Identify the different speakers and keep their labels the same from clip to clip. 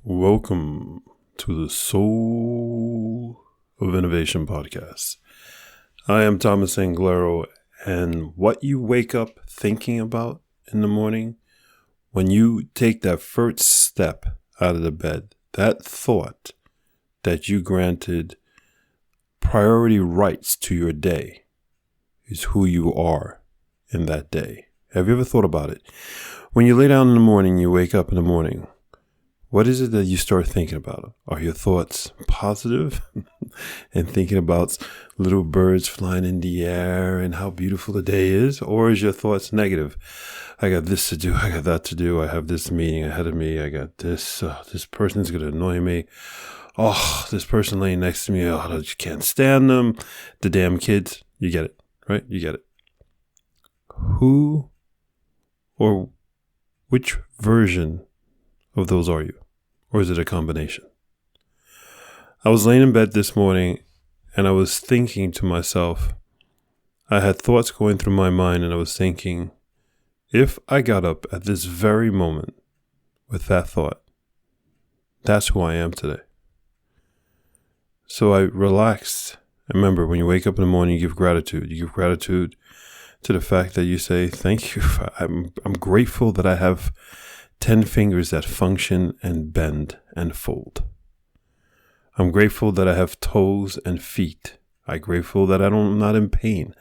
Speaker 1: Welcome to the Soul of Innovation podcast. I am Thomas Anglero, and what you wake up thinking about in the morning, when you take that first step out of the bed, that thought that you granted priority rights to your day is who you are in that day. Have you ever thought about it? When you lay down in the morning, you wake up in the morning, what is it that you start thinking about? Are your thoughts positive and thinking about little birds flying in the air and how beautiful the day is? Or is your thoughts negative? I got this to do. I got that to do. I have this meeting ahead of me. I got this. This person's going to annoy me. Oh, this person laying next to me. Oh, I just can't stand them. The damn kids. You get it, right? You get it. Who or which version of those are you? Or is it a combination? I was laying in bed this morning and I was thinking to myself, I had thoughts going through my mind and I was thinking, if I got up at this very moment with that thought, that's who I am today. So I relaxed. Remember, when you wake up in the morning, you give gratitude. You give gratitude to the fact that you say, thank you. I'm grateful that I have 10 fingers that function and bend and fold. I'm grateful that I have toes and feet. I'm grateful that I'm not in pain.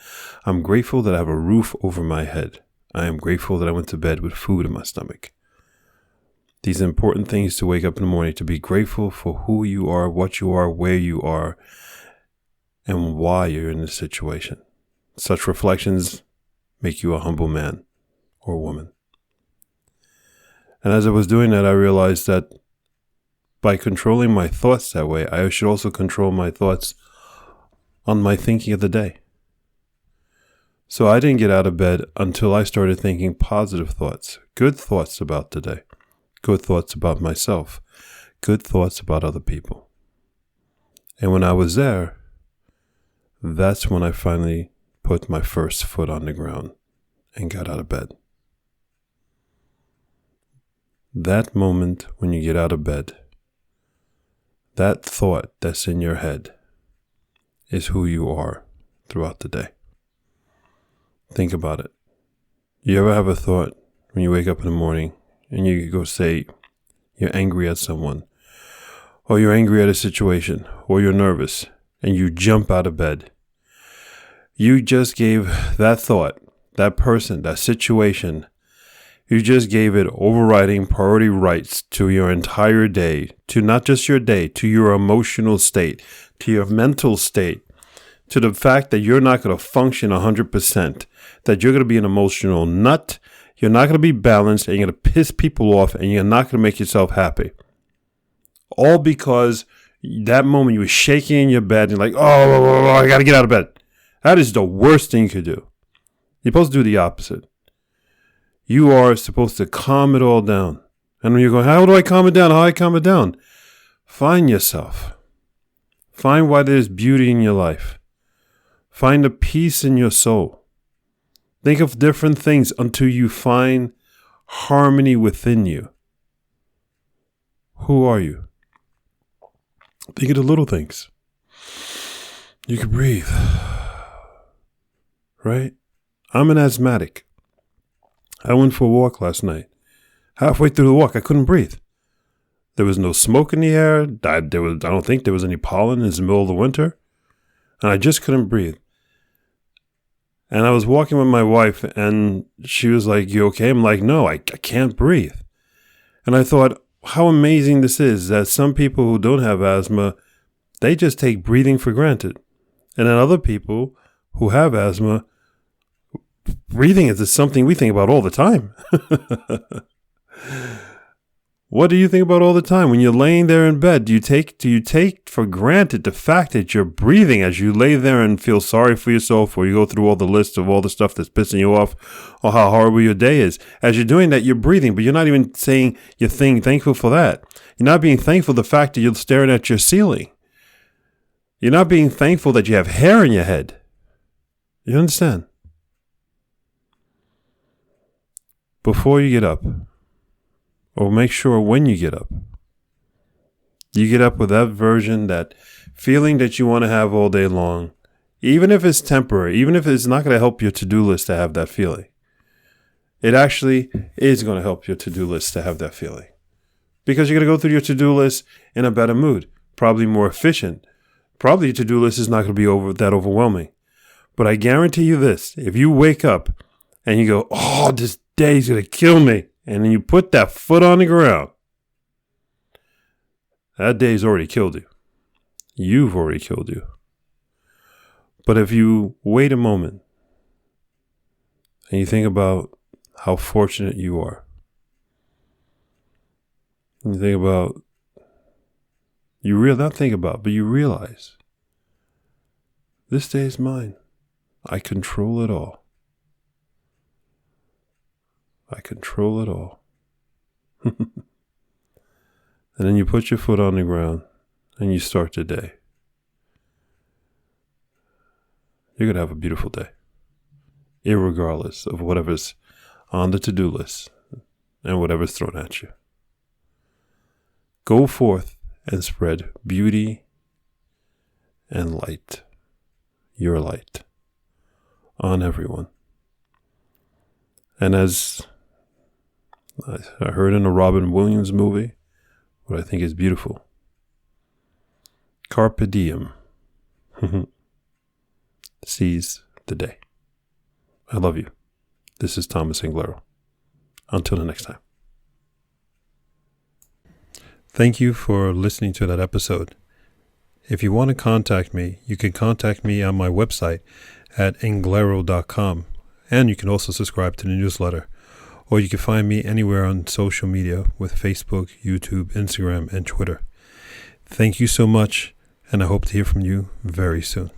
Speaker 1: I'm grateful that I have a roof over my head. I am grateful that I went to bed with food in my stomach. These are important things to wake up in the morning, to be grateful for who you are, what you are, where you are, and why you're in this situation. Such reflections make you a humble man or woman. And as I was doing that, I realized that by controlling my thoughts that way, I should also control my thoughts on my thinking of the day. So I didn't get out of bed until I started thinking positive thoughts, good thoughts about today, good thoughts about myself, good thoughts about other people. And when I was there, that's when I finally put my first foot on the ground and got out of bed. That moment when you get out of bed, that thought that's in your head is who you are throughout the day. Think about it. You ever have a thought when you wake up in the morning and you go say you're angry at someone, or you're angry at a situation, or you're nervous, and you jump out of bed? You just gave that thought, that person, that situation, you just gave it overriding priority rights to your entire day, to not just your day, to your emotional state, to your mental state, to the fact that you're not going to function 100%, that you're going to be an emotional nut, you're not going to be balanced, and you're going to piss people off, and you're not going to make yourself happy. All because that moment you were shaking in your bed, and you're like, oh, I got to get out of bed. That is the worst thing you could do. You're supposed to do the opposite. You are supposed to calm it all down. And when you're going, how do I calm it down? How do I calm it down? Find yourself. Find why there's beauty in your life. Find a peace in your soul. Think of different things until you find harmony within you. Who are you? Think of the little things. You can breathe. Right? I'm an asthmatic. I went for a walk last night. Halfway through the walk, I couldn't breathe. There was no smoke in the air. I don't think there was any pollen. It's the middle of the winter. And I just couldn't breathe. And I was walking with my wife, and she was like, you okay? I'm like, no, I can't breathe. And I thought, how amazing this is that some people who don't have asthma, they just take breathing for granted. And then other people who have asthma, breathing is something we think about all the time. What do you think about all the time? When you're laying there in bed, do you take for granted the fact that you're breathing as you lay there and feel sorry for yourself, or you go through all the list of all the stuff that's pissing you off, or how horrible your day is? As you're doing that, you're breathing, but you're not even saying you're thankful for that. You're not being thankful for the fact that you're staring at your ceiling. You're not being thankful that you have hair in your head. You understand? Before you get up, or make sure when you get up, You get up with that version, that feeling that you want to have all day long, even if it's temporary, even if it's not going to help your to-do list to have that feeling. It actually is going to help your to-do list to have that feeling. Because you're going to go through your to-do list in a better mood, probably more efficient. Probably your to-do list is not going to be that overwhelming. But I guarantee you this, if you wake up and you go, oh, this day's going to kill me, and then you put that foot on the ground, that day's already killed you. You've already killed you. But if you wait a moment and you think about how fortunate you are, and you think about, you realize, this day is mine. I control it all. I control it all. And then you put your foot on the ground and you start the day. You're going to have a beautiful day, irregardless of whatever's on the to-do list and whatever's thrown at you. Go forth and spread beauty and light, your light, on everyone. And as I heard in a Robin Williams movie, what I think is beautiful, carpe diem. Seize the day. I love you. This is Thomas Anglero. Until the next time. Thank you for listening to that episode. If you want to contact me, you can contact me on my website at anglero.com, and you can also subscribe to the newsletter, or you can find me anywhere on social media with Facebook, YouTube, Instagram, and Twitter. Thank you so much, and I hope to hear from you very soon.